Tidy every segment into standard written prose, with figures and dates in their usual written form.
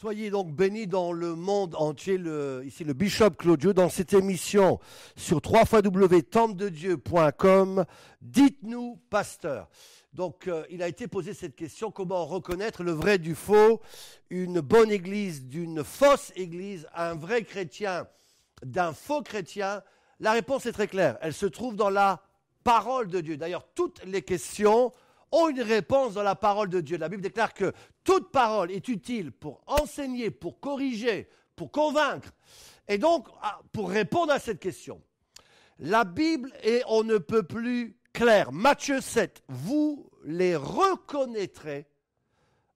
Soyez donc bénis dans le monde entier, ici le Bishop Claudio, dans cette émission sur www.templededieu.com. Dites-nous, pasteur. Donc, il a été posé cette question, comment reconnaître le vrai du faux, une bonne église d'une fausse église, un vrai chrétien d'un faux chrétien. La réponse est très claire, elle se trouve dans la parole de Dieu. D'ailleurs, toutes les questions ont une réponse dans la parole de Dieu. La Bible déclare que toute parole est utile pour enseigner, pour corriger, pour convaincre. Et donc, pour répondre à cette question, la Bible est on ne peut plus claire. Matthieu 7, vous les reconnaîtrez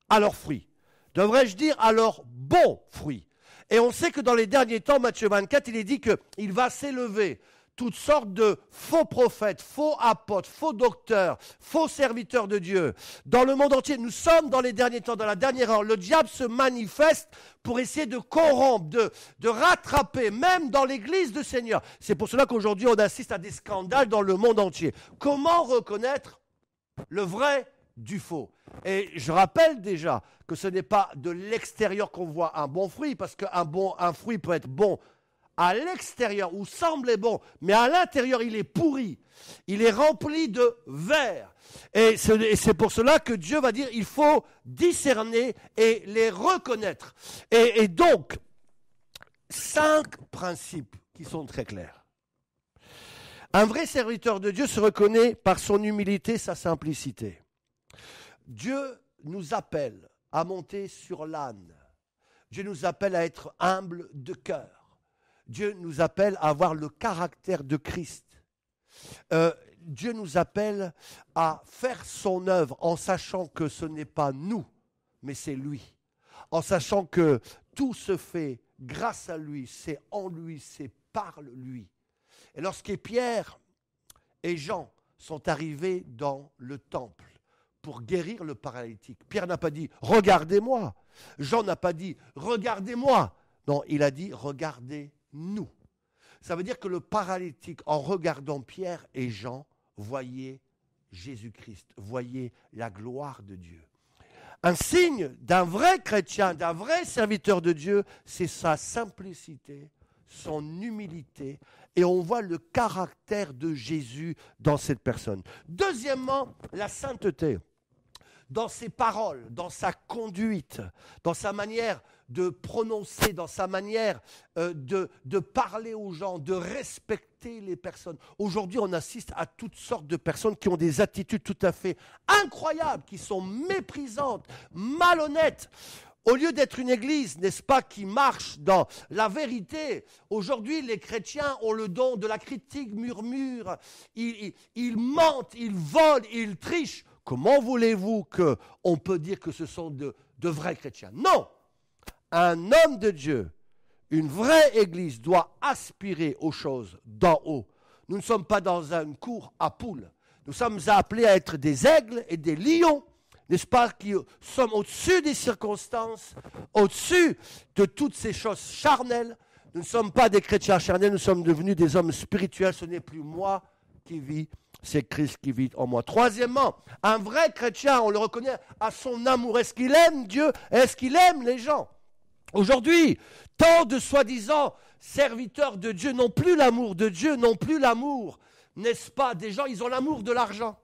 à leurs fruits. Devrais-je dire à leurs bons fruits. Et on sait que dans les derniers temps, Matthieu 24, il est dit qu'il va s'élever toutes sortes de faux prophètes, faux apôtres, faux docteurs, faux serviteurs de Dieu. Dans le monde entier, nous sommes dans les derniers temps, dans la dernière heure. Le diable se manifeste pour essayer de corrompre, de rattraper, même dans l'église du Seigneur. C'est pour cela qu'aujourd'hui, on assiste à des scandales dans le monde entier. Comment reconnaître le vrai du faux? Et je rappelle déjà que ce n'est pas de l'extérieur qu'on voit un bon fruit, parce qu'un fruit peut être bon à l'extérieur, ou semble bon, mais à l'intérieur, il est pourri. Il est rempli de verre. Et c'est pour cela que Dieu va dire, il faut discerner et les reconnaître. Et donc, 5 principes qui sont très clairs. Un vrai serviteur de Dieu se reconnaît par son humilité, sa simplicité. Dieu nous appelle à monter sur l'âne. Dieu nous appelle à être humble de cœur. Dieu nous appelle à avoir le caractère de Christ. Dieu nous appelle à faire son œuvre en sachant que ce n'est pas nous, mais c'est lui. En sachant que tout se fait grâce à lui, c'est en lui, c'est par lui. Et lorsque Pierre et Jean sont arrivés dans le temple pour guérir le paralytique, Pierre n'a pas dit « regardez-moi ». Jean n'a pas dit « regardez-moi ». Non, il a dit « regardez-nous ». Ça veut dire que le paralytique, en regardant Pierre et Jean, voyait Jésus-Christ, voyait la gloire de Dieu. Un signe d'un vrai chrétien, d'un vrai serviteur de Dieu, c'est sa simplicité, son humilité, et on voit le caractère de Jésus dans cette personne. Deuxièmement, la sainteté. Dans ses paroles, dans sa conduite, dans sa manière de prononcer, dans sa manière de parler aux gens, de respecter les personnes. Aujourd'hui, on assiste à toutes sortes de personnes qui ont des attitudes tout à fait incroyables, qui sont méprisantes, malhonnêtes. Au lieu d'être une église, n'est-ce pas, qui marche dans la vérité, aujourd'hui, les chrétiens ont le don de la critique, murmurent, ils mentent, ils volent, ils trichent. Comment voulez-vous qu'on peut dire que ce sont de vrais chrétiens? Non! Un homme de Dieu, une vraie église doit aspirer aux choses d'en haut. Nous ne sommes pas dans une cour à poules. Nous sommes appelés à être des aigles et des lions, n'est-ce pas, qui sommes au-dessus des circonstances, au-dessus de toutes ces choses charnelles. Nous ne sommes pas des chrétiens charnels, nous sommes devenus des hommes spirituels. Ce n'est plus moi qui vis, c'est Christ qui vit en moi. Troisièmement, un vrai chrétien, on le reconnaît à son amour. Est-ce qu'il aime Dieu? Est-ce qu'il aime les gens? Aujourd'hui, tant de soi-disant serviteurs de Dieu n'ont plus l'amour de Dieu, n'ont plus l'amour, n'est-ce pas, des gens, ils ont l'amour de l'argent.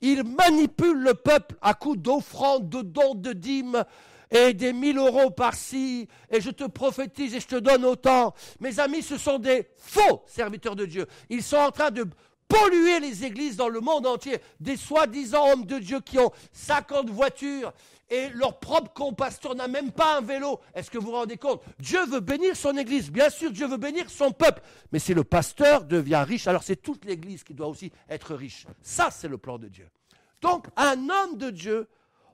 Ils manipulent le peuple à coups d'offrandes, de dons, de dîmes, et des 1000 euros par-ci, et je te prophétise et je te donne autant. Mes amis, ce sont des faux serviteurs de Dieu. Ils sont en train de polluer les églises dans le monde entier. Des soi-disant hommes de Dieu qui ont 50 voitures et leur propre compasteur n'a même pas un vélo. Est-ce que vous vous rendez compte? Dieu veut bénir son église. Bien sûr, Dieu veut bénir son peuple. Mais si le pasteur devient riche, alors c'est toute l'église qui doit aussi être riche. Ça, c'est le plan de Dieu. Donc, un homme de Dieu,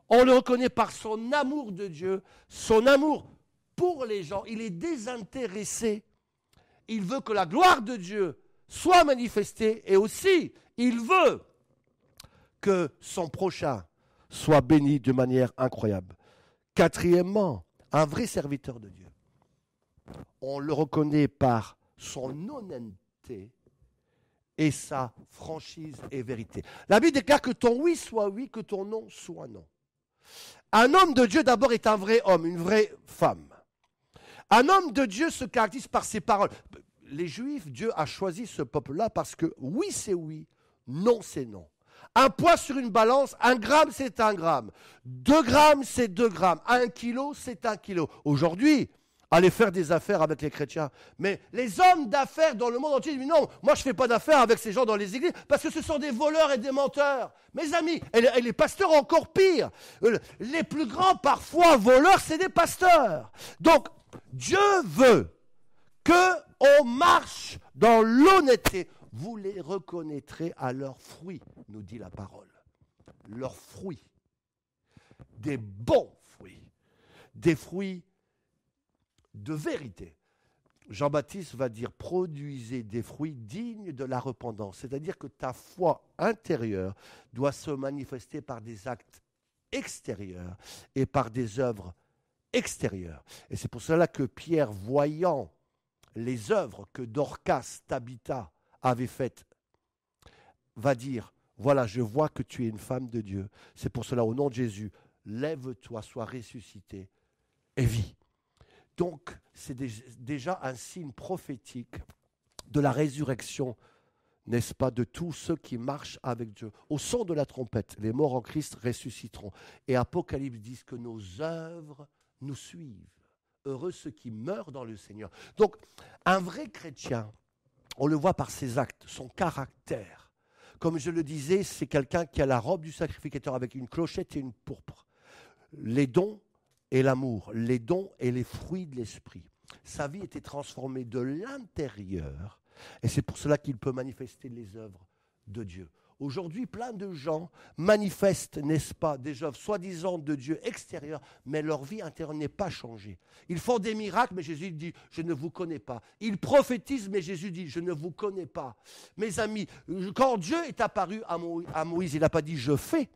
on le reconnaît par son amour de Dieu, son amour pour les gens. Il est désintéressé. Il veut que la gloire de Dieu soit manifesté et aussi, il veut que son prochain soit béni de manière incroyable. Quatrièmement, un vrai serviteur de Dieu. On le reconnaît par son honnêteté et sa franchise et vérité. La Bible déclare que ton oui soit oui, que ton non soit non. Un homme de Dieu d'abord est un vrai homme, une vraie femme. Un homme de Dieu se caractérise par ses paroles. Les Juifs, Dieu a choisi ce peuple-là parce que oui, c'est oui, non, c'est non. Un poids sur une balance, 1 gramme, c'est 1 gramme. 2 grammes, c'est 2 grammes. 1 kilo, c'est 1 kilo. Aujourd'hui, allez faire des affaires avec les chrétiens. Mais les hommes d'affaires dans le monde entier disent non, moi je ne fais pas d'affaires avec ces gens dans les églises parce que ce sont des voleurs et des menteurs. Mes amis, et les pasteurs encore pire. Les plus grands parfois voleurs, c'est des pasteurs. Donc, Dieu veut qu'on marche dans l'honnêteté. Vous les reconnaîtrez à leurs fruits, nous dit la parole. Leurs fruits. Des bons fruits. Des fruits de vérité. Jean-Baptiste va dire, produisez des fruits dignes de la repentance. C'est-à-dire que ta foi intérieure doit se manifester par des actes extérieurs et par des œuvres extérieures. Et c'est pour cela que Pierre, voyant les œuvres que Dorcas, Tabitha, avait faites, va dire, voilà, je vois que tu es une femme de Dieu. C'est pour cela, au nom de Jésus, lève-toi, sois ressuscité et vis. Donc, c'est déjà un signe prophétique de la résurrection, n'est-ce pas, de tous ceux qui marchent avec Dieu. Au son de la trompette, les morts en Christ ressusciteront. Et Apocalypse dit que nos œuvres nous suivent. Heureux ceux qui meurent dans le Seigneur. Donc, un vrai chrétien, on le voit par ses actes, son caractère. Comme je le disais, c'est quelqu'un qui a la robe du sacrificateur avec une clochette et une pourpre. Les dons et l'amour, les dons et les fruits de l'esprit. Sa vie était transformée de l'intérieur et c'est pour cela qu'il peut manifester les œuvres de Dieu. Aujourd'hui, plein de gens manifestent, n'est-ce pas, des œuvres soi-disant de Dieu extérieures, mais leur vie intérieure n'est pas changée. Ils font des miracles, mais Jésus dit, je ne vous connais pas. Ils prophétisent, mais Jésus dit, je ne vous connais pas. Mes amis, quand Dieu est apparu à Moïse, il n'a pas dit, je fais.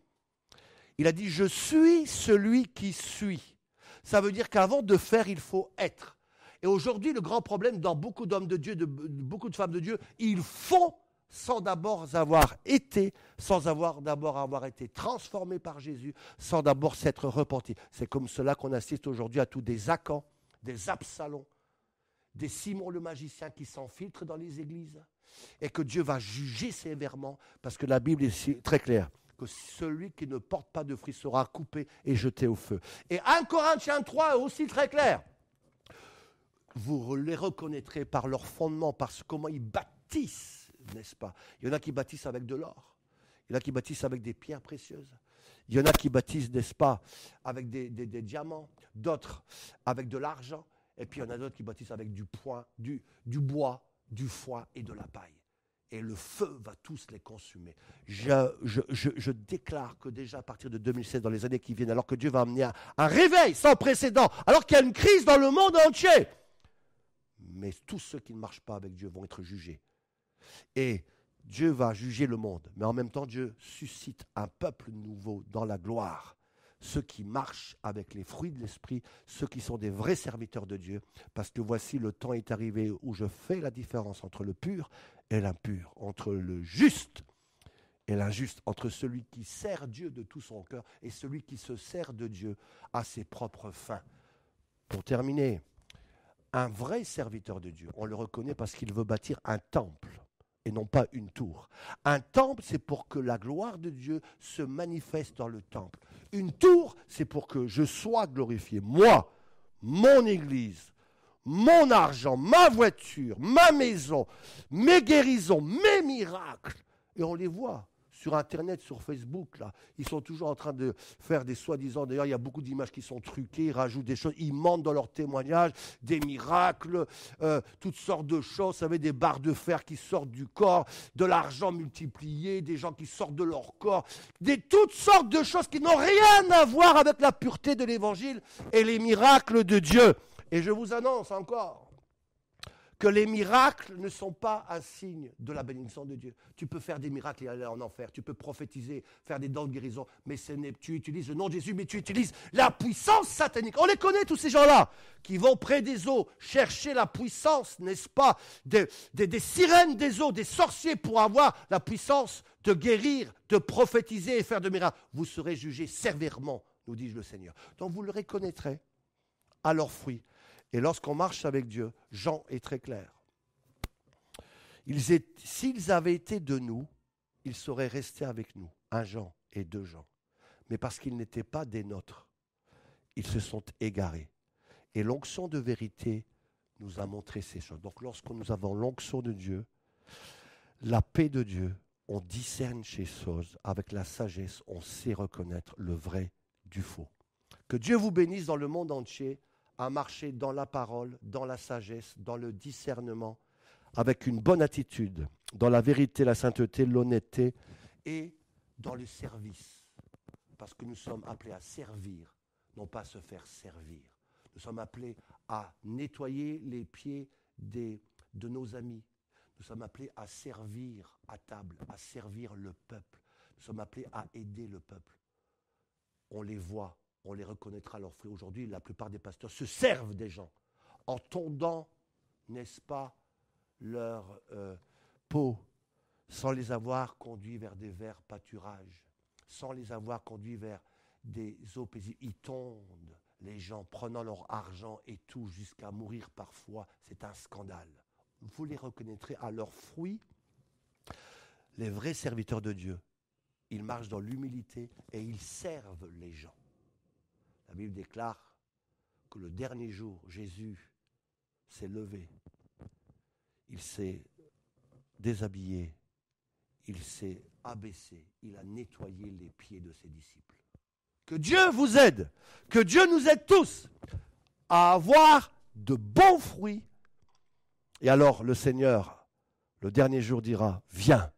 Il a dit, je suis celui qui suis. Ça veut dire qu'avant de faire, il faut être. Et aujourd'hui, le grand problème dans beaucoup d'hommes de Dieu, beaucoup de femmes de Dieu, ils font sans d'abord avoir été, sans d'abord avoir été transformés par Jésus, sans d'abord s'être repentis. C'est comme cela qu'on assiste aujourd'hui à tous des Acans, des Absalons, des Simon le magicien qui s'infiltrent dans les églises et que Dieu va juger sévèrement parce que la Bible est très claire. Que celui qui ne porte pas de fruits sera coupé et jeté au feu. Et 1 Corinthiens 3 est aussi très clair. Vous les reconnaîtrez par leur fondement, par comment ils bâtissent, n'est-ce pas? Il y en a qui bâtissent avec de l'or. Il y en a qui bâtissent avec des pierres précieuses. Il y en a qui bâtissent, n'est-ce pas, avec des diamants. D'autres avec de l'argent. Et puis il y en a d'autres qui bâtissent avec du bois, du foin et de la paille. Et le feu va tous les consumer. Je déclare que déjà à partir de 2016, dans les années qui viennent, alors que Dieu va amener un réveil sans précédent, alors qu'il y a une crise dans le monde entier, mais tous ceux qui ne marchent pas avec Dieu vont être jugés. Et Dieu va juger le monde, mais en même temps, Dieu suscite un peuple nouveau dans la gloire. Ceux qui marchent avec les fruits de l'esprit, ceux qui sont des vrais serviteurs de Dieu, parce que voici le temps est arrivé où je fais la différence entre le pur et l'impur, entre le juste et l'injuste, entre celui qui sert Dieu de tout son cœur et celui qui se sert de Dieu à ses propres fins. Pour terminer, un vrai serviteur de Dieu, on le reconnaît parce qu'il veut bâtir un temple et non pas une tour. Un temple, c'est pour que la gloire de Dieu se manifeste dans le temple. Une tour, c'est pour que je sois glorifié. Moi, mon église, mon argent, ma voiture, ma maison, mes guérisons, mes miracles. Et on les voit sur Internet, sur Facebook, là. Ils sont toujours en train de faire des soi-disant, d'ailleurs il y a beaucoup d'images qui sont truquées, ils rajoutent des choses, ils mentent dans leurs témoignages, des miracles, toutes sortes de choses, vous savez, des barres de fer qui sortent du corps, de l'argent multiplié, des gens qui sortent de leur corps, toutes sortes de choses qui n'ont rien à voir avec la pureté de l'Évangile et les miracles de Dieu. Et je vous annonce encore que les miracles ne sont pas un signe de la bénédiction de Dieu. Tu peux faire des miracles et aller en enfer, tu peux prophétiser, faire des dons de guérison, mais tu utilises le nom de Jésus, mais tu utilises la puissance satanique. On les connaît tous ces gens-là, qui vont près des eaux, chercher la puissance, n'est-ce pas, des sirènes des eaux, des sorciers pour avoir la puissance de guérir, de prophétiser et faire de miracles. Vous serez jugés sévèrement, nous dit le Seigneur. Donc vous le reconnaîtrez à leurs fruits. Et lorsqu'on marche avec Dieu, Jean est très clair. S'ils avaient été de nous, ils seraient restés avec nous, 1 Jean et 2 Jean. Mais parce qu'ils n'étaient pas des nôtres, ils se sont égarés. Et l'onction de vérité nous a montré ces choses. Donc lorsque nous avons l'onction de Dieu, la paix de Dieu, on discerne ces choses. Avec la sagesse, on sait reconnaître le vrai du faux. Que Dieu vous bénisse dans le monde entier à marcher dans la parole, dans la sagesse, dans le discernement, avec une bonne attitude, dans la vérité, la sainteté, l'honnêteté et dans le service. Parce que nous sommes appelés à servir, non pas à se faire servir. Nous sommes appelés à nettoyer les pieds de nos amis. Nous sommes appelés à servir à table, à servir le peuple. Nous sommes appelés à aider le peuple. On les voit, on les reconnaîtra à leurs fruits. Aujourd'hui, la plupart des pasteurs se servent des gens en tondant, n'est-ce pas, leur peau, sans les avoir conduits vers des verts pâturages, sans les avoir conduits vers des eaux paisibles. Ils tondent les gens, prenant leur argent et tout, jusqu'à mourir parfois. C'est un scandale. Vous les reconnaîtrez à leurs fruits. Les vrais serviteurs de Dieu, ils marchent dans l'humilité et ils servent les gens. La Bible déclare que le dernier jour, Jésus s'est levé. Il s'est déshabillé, il s'est abaissé, il a nettoyé les pieds de ses disciples. Que Dieu vous aide, que Dieu nous aide tous à avoir de bons fruits. Et alors le Seigneur, le dernier jour, dira, viens,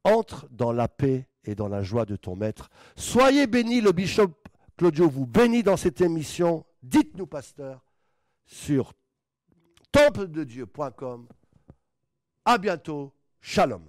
entre dans la paix et dans la joie de ton Maître. Soyez bénis, le bishop Claudio vous bénit dans cette émission. Dites-nous, pasteur, sur templededieu.com. À bientôt. Shalom.